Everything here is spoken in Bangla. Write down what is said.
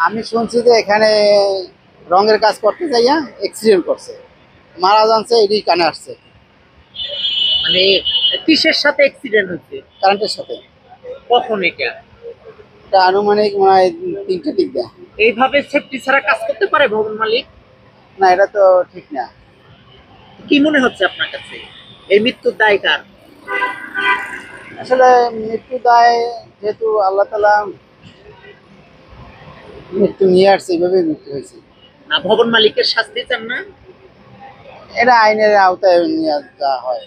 আমি শুনছি যে এখানে রঙের কাজ করতে যাইয়া অ্যাক্সিডেন্ট করছে, মারা যাচ্ছে, এদিকে কানে আসছে। মানে কিসের সাথে অ্যাক্সিডেন্ট হচ্ছে? কারেন্টের সাথে। কখন এটা? এটা আনুমানিক মানে 3টা দিক দেয়। এইভাবে সেফটি ছাড়া কাজ করতে পারে ভবন মালিক? না, এটা তো ঠিক না। কি মনে হচ্ছে আপনার কাছে এই মৃত্যুর দায় কার? আসলে মৃত্যু দায় যেহেতু আল্লাহ তাআলা মৃত্যু নিয়ে আসছে, এইভাবে মৃত্যু হয়েছে। না ভবন মালিকের শাস্তি চান না? এটা আইনের আওতায় নিয়ে যাওয়া হয়।